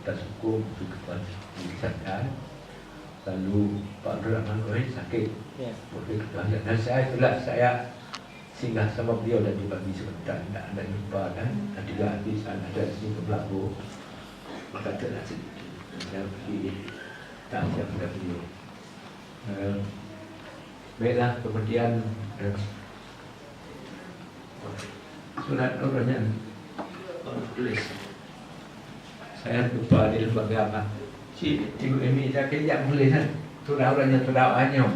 Fakultas Hukum, Fakultas Pendidikan. Lalu Pak Abdul Rahman Rohid sakit, boleh ketua. Dan saya singgah sama beliau dan dibagi sebentar, tidak ada jumpa kan. Dan juga habis ada di sini ke Belabur, berkatalah sedikit. Saya pergi tanya kepada beliau. Baiklah, kemudian surat orangnya tulis. Saya lupa di lembaga apa. Cikgu Emi saya kejap boleh kan? Surah-surahnya surah Anyam.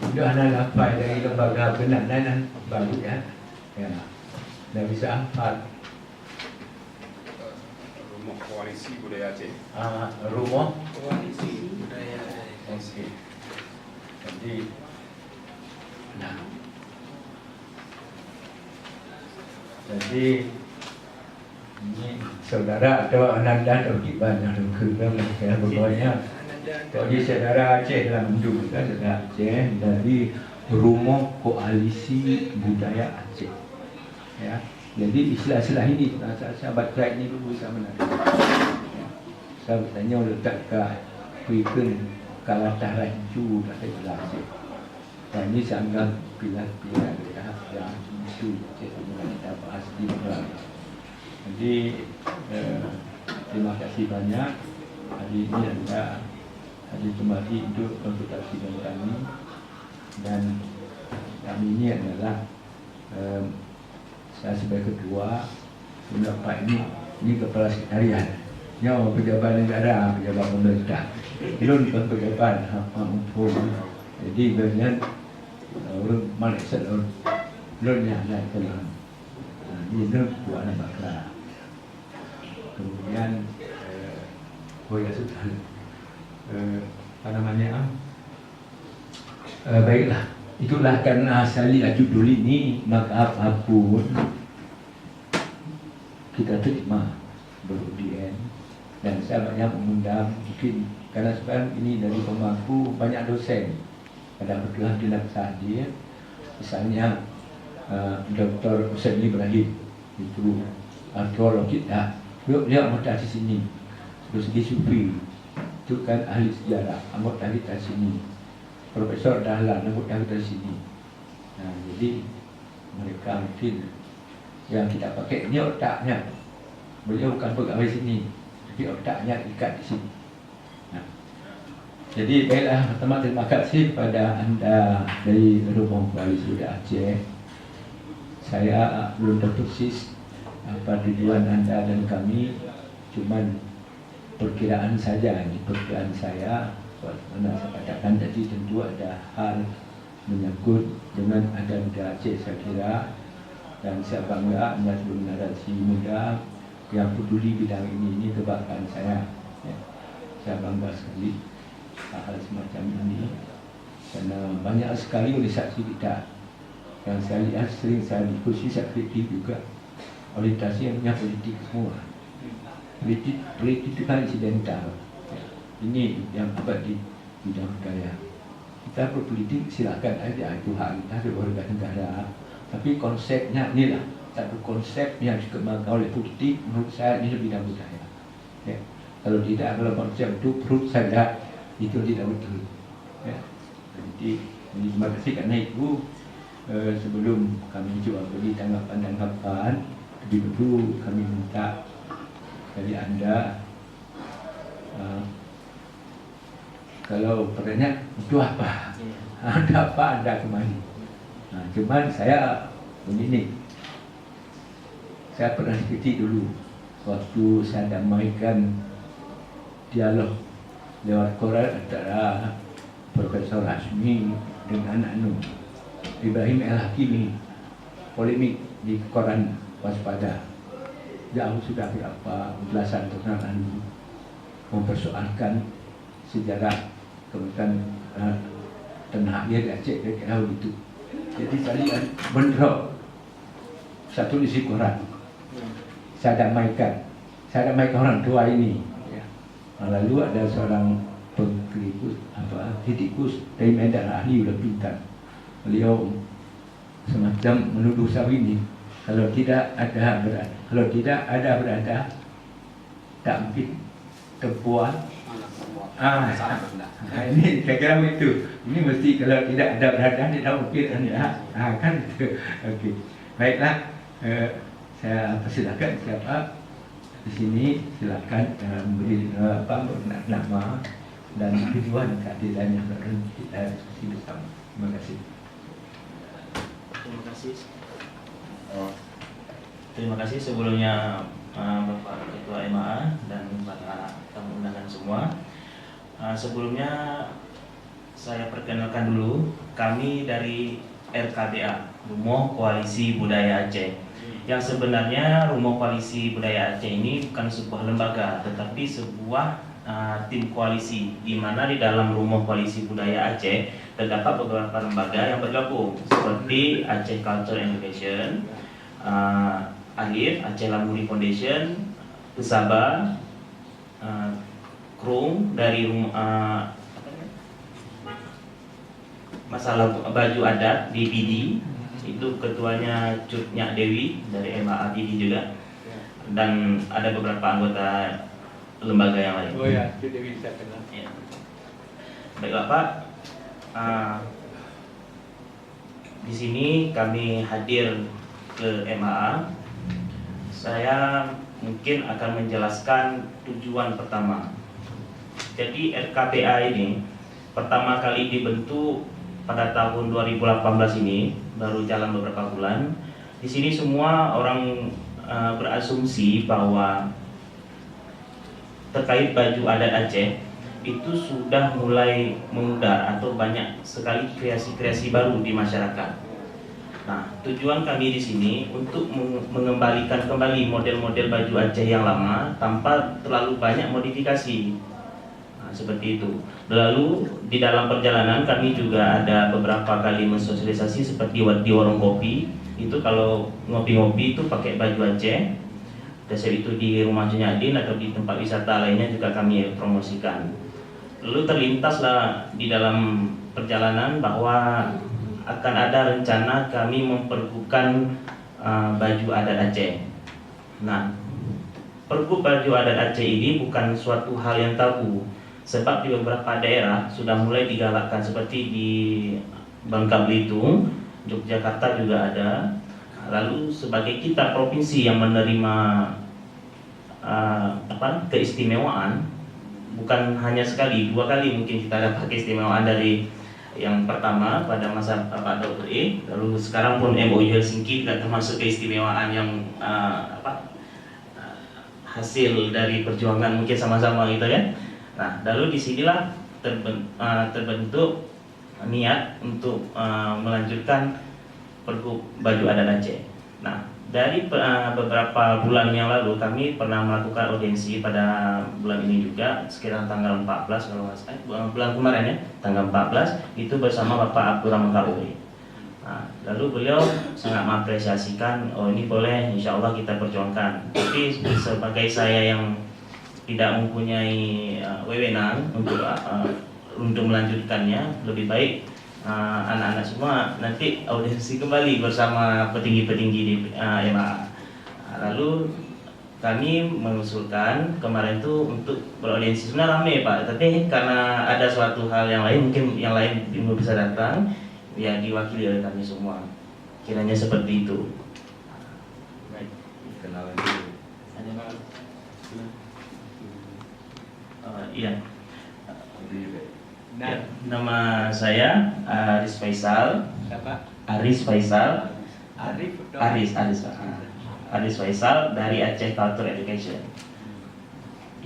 Sudah anak hafal dari lembaga benar-benar bagus ya. Ya. Dah bisa hafal. Rumah Koalisi Budaya Aceh. Rumah Koalisi Budaya Aceh. Okey. Jadi jadi ini saudara atau Ananda atau Kiban yang berkembang saya berbanyak. Jadi saudara Aceh dalam hidup kita saudara Aceh dari Rumah Koalisi Budaya Aceh. Ya. Jadi istilah-istilah ini saya baca ini dulu sama nak. Saya bertanya letak ke Kuikun Kalatah Rancu dari Aceh. Dan ini saya anggap pilihan-pilihan yang isu Aceh dapat asli berlaku. Jadi terima kasih banyak hari ini Anda hadir kembali untuk konsultasi dengan kami, dan kami ini adalah saya sebagai ketua, kemudian Pak ini kepala sekretariat, yang pejabat negara, pejabat pemerintah, itu bukan pejabat umum. Jadi bagian orang Malaysia orang yang ada dalam ini buat anak bakal. Kemudian ya sudah apa namanya baiklah, itulah karena saya lihat judul ini, maka apapun kita terima berudian. Dan saya banyak mengundang, mungkin karena sekarang ini dari pemangku banyak dosen pada berkelah di Laksadi, misalnya Dr. Hussein Ibrahim, itu arkeolog kita. Dia anggota di sini, dari segi sufi, itu kan ahli sejarah, anggota kita di sini. Profesor Dahlan, anggota kita di sini. Nah, jadi mereka mungkin yang kita pakai ini otaknya. Beliau bukan pegawai sini, tapi otaknya ikat di sini. Nah, jadi baiklah, pertama terima kasih kepada Anda dari Rumah Koalisi Budaya Aceh. Saya belum terpersis apa tujuan Anda dan kami, cuman perkiraan saja ini, perkiraan saya. Karena saya katakan tadi tentu ada hal menyangkut dengan ada budaya Aceh saya kira, dan saya bangga Anda sebagai generasi muda yang peduli bidang ini kebanggaan saya. Ya. Saya bangga sekali hal semacam ini, karena banyak sekali organisasi kita yang saya lihat sering saya diskusi, saya kritik juga. Orientasi yang punya politik semua. Politik itu kan insidental. Ini yang abadi bidang budaya. Kita berpolitik silakan aja, itu hak kita sebagai warga negara. Tapi konsepnya inilah satu konsep yang dikembangkan oleh politik. Menurut saya ini bidang budaya. Ya. Kalau tidak, kalau konsep itu perut saja, itu tidak betul. Ya. Jadi terima kasih karena itu. Sebelum kami coba beri tanggapan, lebih dulu kami minta dari Anda, kalau pertanyaan itu apa? Ada apa Anda kemari? Nah, cuman saya begini, saya pernah dikritik dulu waktu saya damaikan dialog lewat koran antara Profesor Hasmi dengan Ibrahim El-Hakimi, polemik di koran Waspada. Jauh sudah berapa belasan tahun mempersoalkan sejarah kemudian tanah air Aceh kira-kira begitu. Jadi saya lihat bentrok satu isi koran. Saya damaikan orang tua ini. Lalu ada seorang pengkritikus kritikus dari Medan, ahli udah pintar. Beliau semacam menuduh Sawini, kalau tidak ada berada, tak mungkin perempuan. Salah benda. Ini saya kira itu. Ini mesti kalau tidak ada berada tidak mungkin anda. Kan itu. Okey. Baiklah. Saya persilakan siapa di sini silakan memberi nama dan tujuan kehadiran yang kita diskusi bersama. Terima kasih. Terima kasih. Terima kasih sebelumnya Bapak Ketua MAA dan para tamu undangan semua. Sebelumnya saya perkenalkan dulu, kami dari RKBA, Rumah Koalisi Budaya Aceh. Yang sebenarnya Rumah Koalisi Budaya Aceh ini bukan sebuah lembaga, tetapi sebuah tim koalisi, di mana di dalam Rumah Koalisi Budaya Aceh terdapat beberapa lembaga yang bergabung, seperti Aceh Culture and Education, ALIF, Aceh Lamuri Foundation, Pesaba, Krum dari masalah baju adat DPD, itu ketuanya Cut Nyak Dewi dari MAA PD juga, dan ada beberapa anggota lembaga yang lain. Oh ya, Cut Dewi saya kenal. Ya. Baiklah Pak, di sini kami hadir ke MAA. Saya mungkin akan menjelaskan tujuan pertama. Jadi RKPA ini pertama kali dibentuk pada tahun 2018 ini, baru jalan beberapa bulan. Di sini semua orang berasumsi bahwa terkait baju adat Aceh itu sudah mulai mengudar atau banyak sekali kreasi-kreasi baru di masyarakat. Nah, tujuan kami di sini untuk mengembalikan kembali model-model baju Aceh yang lama tanpa terlalu banyak modifikasi. Seperti itu. Lalu di dalam perjalanan kami juga ada beberapa kali mensosialisasi seperti di warung kopi. Itu kalau ngopi-ngopi itu pakai baju Aceh. Dasar itu di rumah Junyadin atau di tempat wisata lainnya juga kami promosikan. Lalu terlintaslah di dalam perjalanan bahwa akan ada rencana kami mempergunakan baju adat Aceh. Nah, pergub baju adat Aceh ini bukan suatu hal yang tabu. Sebab di beberapa daerah sudah mulai digalakkan, seperti di Bangka Belitung, Yogyakarta juga ada. Lalu sebagai kita provinsi yang menerima keistimewaan, bukan hanya sekali, 2 kali mungkin kita dapat keistimewaan. Dari yang pertama pada masa Pak Dr. Lalu sekarang pun MOU Helsinki tidak termasuk keistimewaan yang hasil dari perjuangan mungkin sama-sama gitu ya. Nah, lalu disinilah terbentuk niat untuk melanjutkan pergub baju adat Aceh. Nah, dari beberapa bulan yang lalu kami pernah melakukan audiensi pada bulan ini juga, sekitar tanggal 14 kalau nggak salah, bulan kemarin ya, tanggal 14 itu bersama Bapak Abdurrahman Kauri. Nah, lalu beliau sangat mengapresiasikan, oh ini boleh, insya Allah kita perjuangkan. Tapi sebagai saya yang tidak mempunyai wewenang untuk melanjutkannya, lebih baik anak-anak semua nanti audiensi kembali bersama petinggi-petinggi di MAA. Lalu kami mengusulkan kemarin itu untuk beraudiensi. Sebenarnya ramai Pak, tapi karena ada suatu hal yang lain, mungkin yang lain belum bisa datang, ya diwakili oleh kami semua. Kiranya seperti itu. Baik, kenalan dulu. Iya. Ya, nama saya Aris Faisal. Siapa? Aris Faisal. Arif. Aris Faisal dari Aceh Culture Education.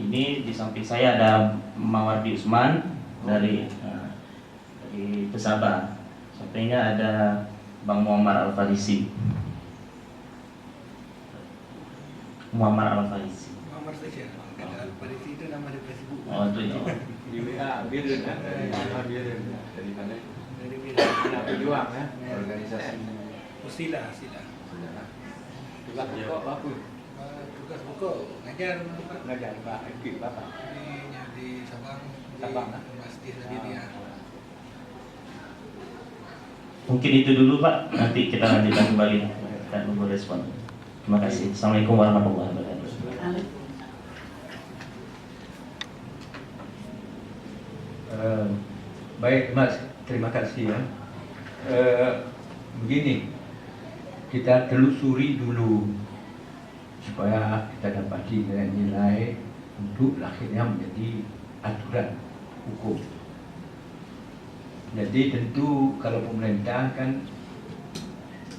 Ini di samping saya ada Mawardi Usman dari Pesaba. Sampingnya ada Bang Muhammad Al-Farisi. Muhammad Al-Farisi. Al-Farisi itu nama di Facebook. Oh itu ya. Di WA Birun kan? Dari mana? Dari Anak pejuang ya. Organisasi. Sila. Tugas pokok apa? Tugas pokok ngajar Ngajar Pak Ekip Bapak. di Sabang. Sabang, Di Masjid tadi dia. Mungkin itu dulu Pak. Nanti kita lanjutkan kembali dan menunggu respon. Terima kasih. Assalamualaikum warahmatullahi wabarakatuh. Baik Mas, terima kasih ya. Begini, kita telusuri dulu supaya kita dapati nilai-nilai untuk akhirnya menjadi aturan hukum. Jadi tentu kalau pemerintah kan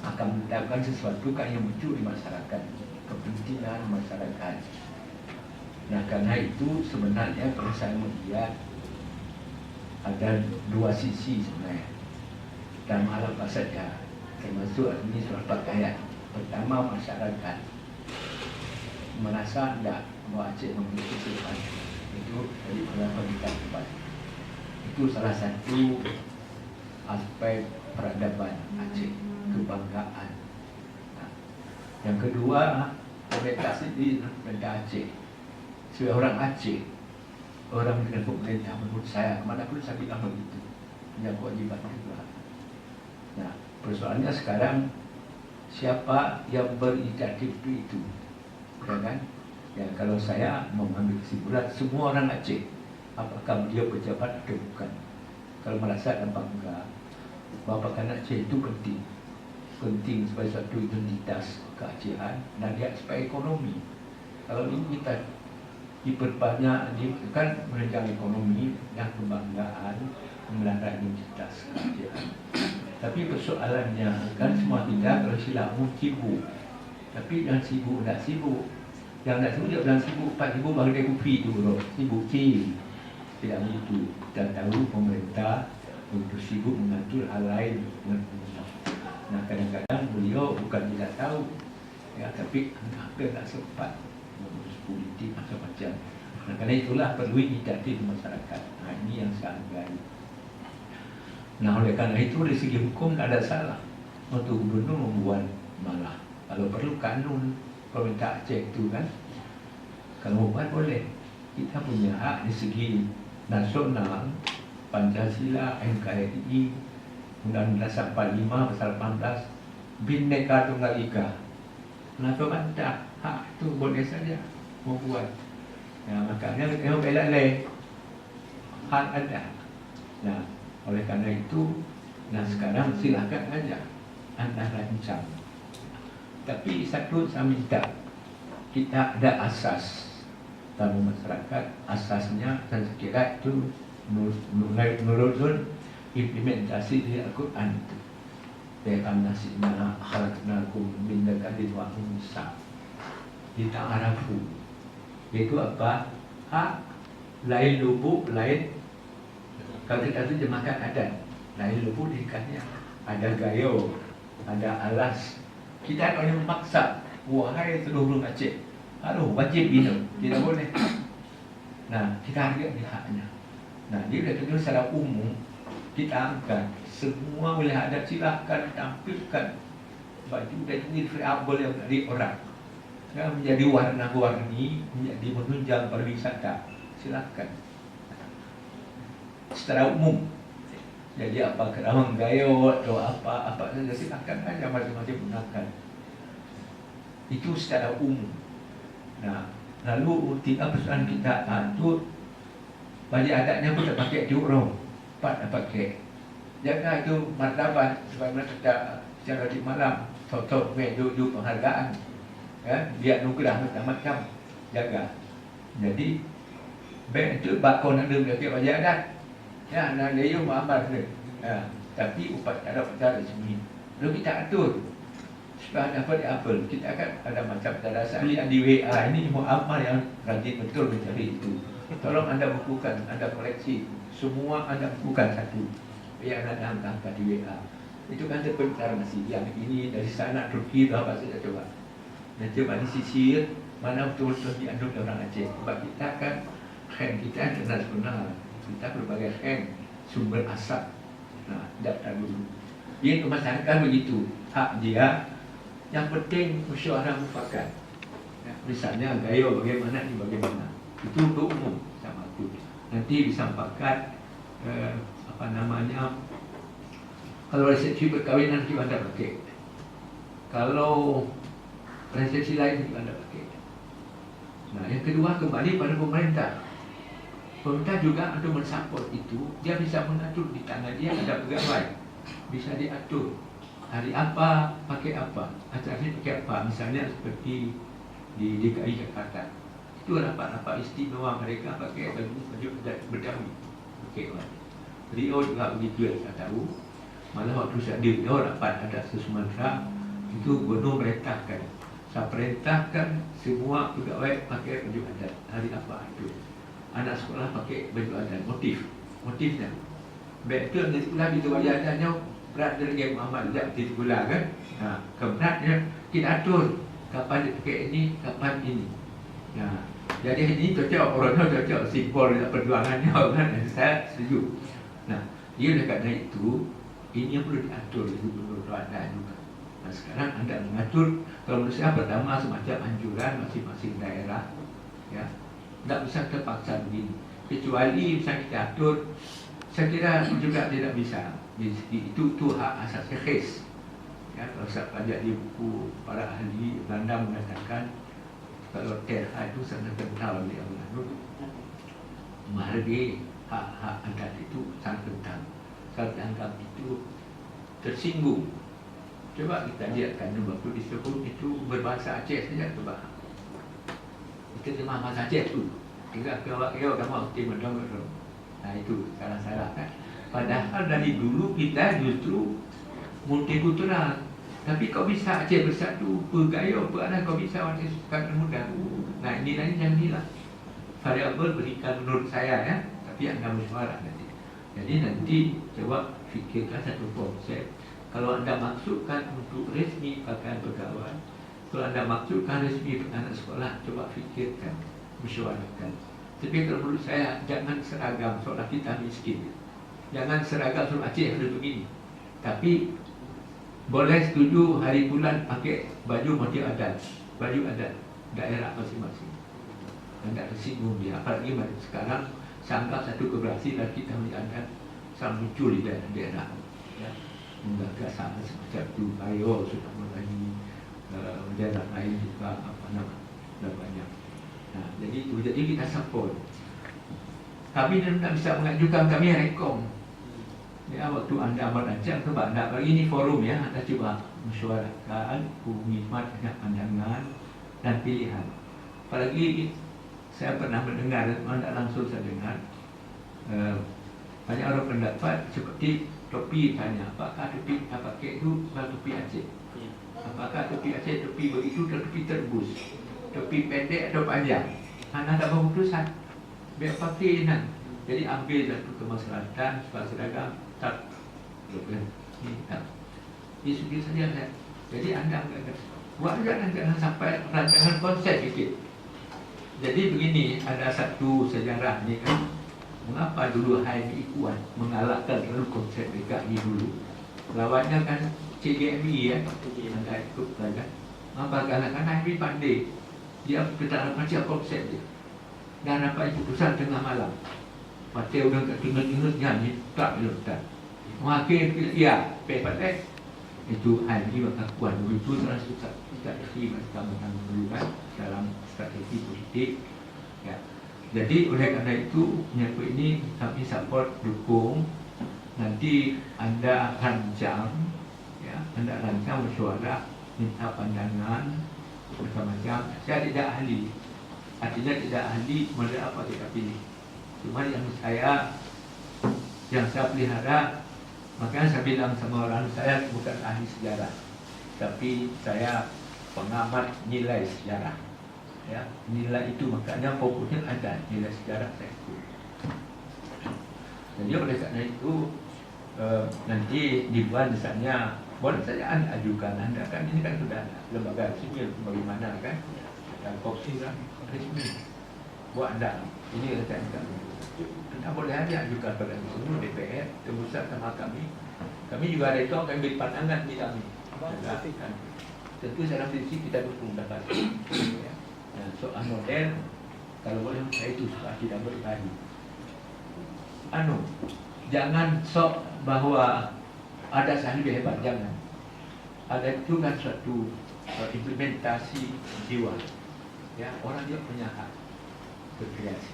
akan menetapkan sesuatu kan yang muncul di masyarakat, kepentingan masyarakat. Nah karena itu sebenarnya kalau saya melihat ada dua sisi sebenarnya dalam hal apa saja, termasuk ini soal pakaian. Pertama, masyarakat merasa tidak bahwa Aceh memiliki kehidupan itu dari beberapa kita depan. Itu salah satu aspek peradaban Aceh, kebanggaan. Nah, yang kedua, orientasi di pemerintah Aceh. Sebagai orang Aceh, orang dengan pemerintah menurut saya, kemanapun saya bilang begitu, punya kewajiban juga. Nah, persoalannya sekarang siapa yang berinisiatif itu, ya kan? Ya, kalau saya mengambil kesimpulan semua orang Aceh, apakah dia pejabat atau bukan, kalau merasa dan bangga bahwa pekan Aceh itu penting sebagai satu identitas keacehan dan dia sebagai ekonomi. Kalau ini kita diperbanyak, kan menunjang ekonomi dan kebanggaan melanda identitas keacehan. Tapi persoalannya kan semua kita kalau silamu sibuk, tapi jangan sibuk, tak sibuk. Yang nak sibuk dia bilang sibuk 4,000 baru dia kopi tu bro. Sibuk tidak begitu. Kita tahu pemerintah untuk sibuk mengatur hal lain. Nah kadang-kadang beliau bukan tidak tahu ya, tapi hampir tak sempat mengurus politik macam-macam. Nah kerana itulah perlu inisiatif masyarakat. Nah ini yang saya hargai. Nah oleh kerana itu dari segi hukum tak ada salah untuk gubernur membuat, malah kalau perlu kanun pemerintah Aceh itu kan, kalau buat boleh. Kita punya hak di segi nasional, Pancasila, NKRI, Undang-Undang 45 pasal 18, Bhinneka Tunggal Ika. Kenapa bantah? Hak itu boleh saja membuat. Ya, makanya kita bela leh, hak ada. Nah oleh kerana itu, nah sekarang silakan aja anda rancang. Tapi satu saya minta, kita ada asas dalam masyarakat, asasnya dan sekiranya itu menurut implementasi di Al-Quran itu. Dalam nasibna khalaqnakum min dzakarin wa unsa lita'arafu. Itu apa? Hak lain lubuk, lain kalau kita terjemahkan adat. Lain lubuk dikatnya ada gayo, ada alas. Kita kalau memaksa, wahai seluruh Aceh, aduh wajib minum, tidak boleh. Nah, kita hargai haknya. Nah, dia sudah secara umum kita angkat semua wilayah adat, silakan tampilkan baju dan ini variabel yang dari orang. Ya, menjadi warna-warni, menjadi menunjang pariwisata, silakan. Secara umum. Jadi apa kerawang gayo atau apa saja silakan aja masing-masing gunakan. Itu secara umum. Nah, lalu tiga persoalan kita atur balik adatnya pun tak pakai diurung, tak pakai. Jaga itu martabat sebagaimana kita secara di malam tok-tok duduk penghargaan. Ya, biar nugerah macam-macam jaga. Jadi baik itu bakon ada pakai baju adat. Ya, nak dia muamal dia. Ya, tapi upacara-upacara resmi. Lalu kita atur supaya dapat diapel. Kita akan ada macam cara ahli di WA ini muamal yang rajin betul mencari itu. Tolong anda bukukan, anda koleksi. Semua anda bukukan satu. Biar anda angkat di WA. Itu kan sebentar masih. Yang ini dari sana Turki berapa saja coba. Dan coba disisir mana betul-betul diandung orang Aceh. Sebab kita kan kita internasional. Kita berbagai sumber asap. Nah, daftar dulu. Dia masyarakat begitu. Hak dia. Yang penting musyawarah mufakat. Ya, misalnya gayo bagaimana ni bagaimana. Itu untuk umum sama tu. Nanti bisa mufakat kalau resepsi perkahwinan kita anda pakai. Kalau resepsi lain kita anda pakai. Nah, yang kedua kembali pada pemerintah. pemerintah juga untuk mensupport itu, dia bisa mengatur di tangan dia ada pegawai, bisa diatur hari apa pakai apa, acaranya pakai apa, misalnya seperti di DKI Jakarta itu rapat-rapat istimewa mereka pakai baju adat Betawi, pakai baju. Rio juga begitu ya, saya tahu. Malah waktu saya di Rio rapat adat Sumatera itu gubernur merintahkan, saya perintahkan semua pegawai pakai baju adat hari apa itu. Anak sekolah pakai baju adat, motifnya. Baik itu nanti pula di baju adatnya berat dari Muhammad Zak di sekolah kan. Nah, keberatnya kita atur kapan dia pakai ini, kapan ini. Nah, jadi ini cocok, orangnya cocok, simbol perjuangannya kan. Saya setuju. Nah, dia oleh kerana itu, ini yang perlu diatur itu menurut adat juga. Nah, sekarang anda mengatur, kalau menurut saya pertama semacam anjuran masing-masing daerah, ya, tidak bisa terpaksa begini. Kecuali bisa kita atur, saya kira juga tidak bisa. Itu hak asasi khas. Ya, kalau saya pelajari di buku para ahli Belanda mengatakan kalau terha itu sangat kental di Allah. Menghargai hak-hak adat itu sangat kental. Kalau dianggap itu tersinggung, coba kita lihatkan waktu disebut itu berbahasa Aceh saja, coba kita terima bahasa Aceh tu, tinggal kewak-kewak kamu timur dong. Nah itu salah-salah kan. Padahal dari dulu kita justru multikultural. Tapi kau bisa Aceh bersatu, bergaya, beranak kau bisa orang sekarang muda. Nah ini yang inilah variabel berikan menurut saya ya. Tapi anda mesyuarat nanti. Jadi nanti coba fikirkan satu konsep. Kalau anda maksudkan untuk resmi pakaian pegawai, kalau anda maksudkan resmi anak sekolah, coba fikirkan, mesyuaratkan. Tapi kalau menurut saya jangan seragam seolah kita miskin. Jangan seragam seolah Aceh harus begini. Tapi boleh setuju hari bulan pakai baju motif adat, baju adat daerah masing-masing. Anda tersinggung dia. Apalagi sekarang sangat satu keberhasilan kita melihat sangat muncul di daerah-daerah. Ya, menggagas sama semacam itu. Ayo sudah mulai daerah lain juga apa nama banyak. Nah, jadi kita support. Kami tidak bisa mengajukan, kami rekom. Ya, waktu anda merancang, coba anda bagi ini forum ya, anda coba mesyuaratkan, hubungi banyak pandangan dan pilihan. Apalagi saya pernah mendengar, anda langsung saya dengar banyak orang pendapat seperti topi tanya, apakah topi kita pakai itu bukan topi Aceh? Apakah topi Aceh topi begitu atau topi terbus? Topi pendek atau panjang? Anda tak mau keputusan. Biar pakai nan. Jadi ambil satu kemaslahatan supaya seragam tak bukan ini tak. Ini sudut saja saya. Jadi anda buat jangan sampai rancangan konsep sikit. Jadi begini, ada satu sejarah ni kan. Mengapa dulu HMI kuat mengalahkan lalu konsep PKI dulu? Lawannya kan CGMI ya, anda ikut kan? Mengapa kalahkan HMI pandai? Dia kita baca konsep dia. Dan apa keputusan tengah malam. Mati udah kat tengah-tengah nyanyi tak tak. Makin ya, pepat itu HMI berkakuan itu salah satu strategi pertama dulu kan dalam strategi politik. Ya. Jadi oleh karena itu menyangkut ini kami support dukung. Nanti anda rancang, ya, anda rancang mesyuarat, minta pandangan macam-macam. Saya tidak ahli, artinya tidak ahli mana apa kita pilih. Cuma yang saya pelihara, makanya saya bilang sama orang saya bukan ahli sejarah, tapi saya pengamat nilai sejarah. Ya, nilai itu makanya fokusnya ada nilai sejarah saya ikut. Jadi oleh karena itu nanti dibuat misalnya boleh saja anda ajukan, anda kan ini kan sudah lembaga resmi bagaimana kan dan kopsi kan resmi buat anda ini saya kan anda boleh aja ajukan pada seluruh DPR terbesar sama kami juga ada itu akan beri pandangan di kami kan. Tentu secara prinsip kita dukung dapat ya. Soal model kalau boleh saya itu suka tidak berkali jangan sok bahwa ada sahih lebih hebat, jangan. Ada itu kan suatu implementasi jiwa. Ya, orang dia punya hak berkreasi.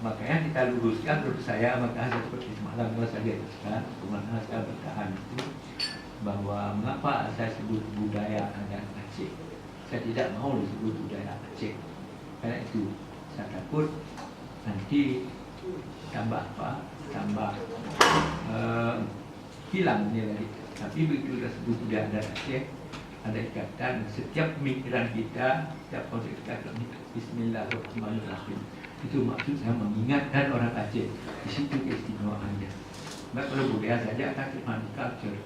makanya kita luruskan menurut saya, maka seperti semalam saya katakan, kemana saya bertahan itu, bahwa mengapa saya sebut budaya adat Aceh. Saya tidak mau disebut budaya Aceh. Karena itu saya takut nanti tambah hilang nilai. Tapi begitu kita sebut budaya adat Aceh, ada ikatan setiap pemikiran kita, setiap konsep kita, Bismillahirrahmanirrahim. Itu maksud saya mengingatkan orang Aceh. Di situ keistimewaannya. Nah, kalau budaya saja akan culture.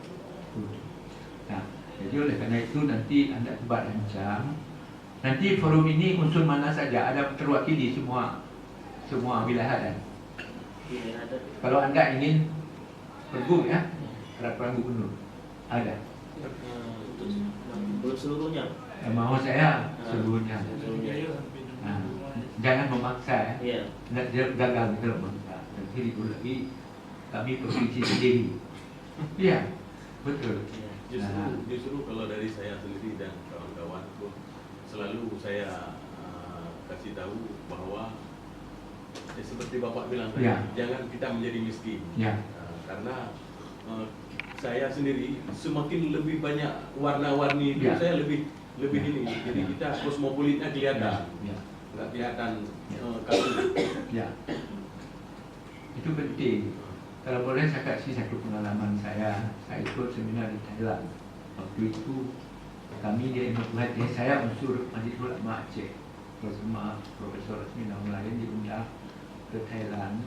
Nah, jadi oleh karena itu nanti Anda coba rancang. Nanti forum ini unsur mana saja ada terwakili semua wilayah dan. Kalau Anda ingin pergub ya, peraturan gubernur ada. Belum seluruhnya. Mau saya seluruhnya. Nah, jangan memaksa ya. Tidak gagal kalau memaksa. Nanti dulu lagi kami provinsi sendiri. Iya, betul. Justru kalau dari saya sendiri dan kawan-kawan tuh selalu saya kasih tahu bahwa seperti Bapak bilang tadi, jangan kita menjadi miskin. Karena saya sendiri semakin lebih banyak warna-warni itu saya lebih ini. Jadi kita kosmopolitnya kelihatan. Nggak kelihatan kaku. Itu penting. Kalau boleh saya kasih satu pengalaman saya ikut seminar di Thailand. Waktu itu kami di MUI, saya unsur Majlis Ulama Aceh bersama Profesor Rasmi dan lain diundang ke Thailand.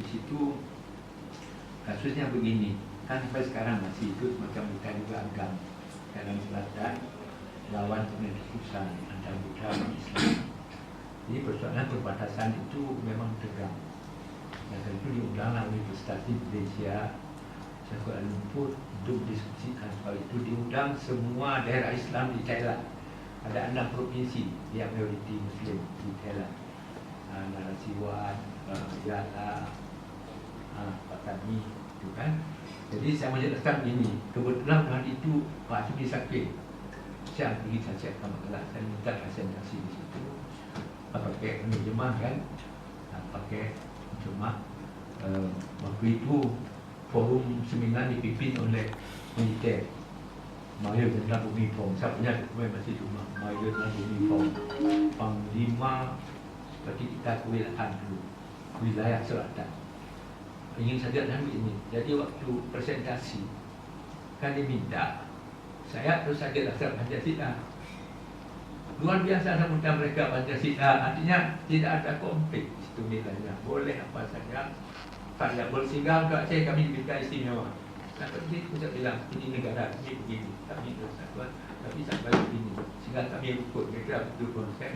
Di situ kasusnya begini, kan sampai sekarang masih itu semacam bukan juga agam Thailand Selatan lawan penerusan antara Buddha dan Islam. Jadi persoalan perbatasan itu memang tegang. Dan tentu diundanglah Universitas Indonesia Kuala Lumpur untuk diskusikan soal itu. Diundang semua daerah Islam di Thailand. Ada 6 provinsi yang mayoriti Muslim di Thailand. Narasiwan, Yala, Patani, itu kan. Jadi saya menjelaskan begini. Kebetulan hari itu Pak Sudi Sakit, saya pergi saja ke Magelang. Saya minta presentasi di situ. Pakai penerjemah kan, pakai cuma waktu itu forum seminar dipimpin oleh militer Mayor Jenderal Bumi Pong. Saya punya dokumen masih cuma Mayor Jenderal Bumi Pong, Panglima seperti kita kewilayahan dulu, wilayah selatan. Ingin saja dan ini. Jadi waktu presentasi kan diminta saya terus saja dasar Pancasila. Luar biasa sambutan mereka Pancasila, artinya tidak ada konflik itu nilainya, boleh apa saja variabel sehingga untuk Aceh kami diberikan istimewa. Nah, seperti saya bilang ini negara ini begini, kami bersatuan, tapi sampai begini, sehingga kami ikut. Mereka betul konsep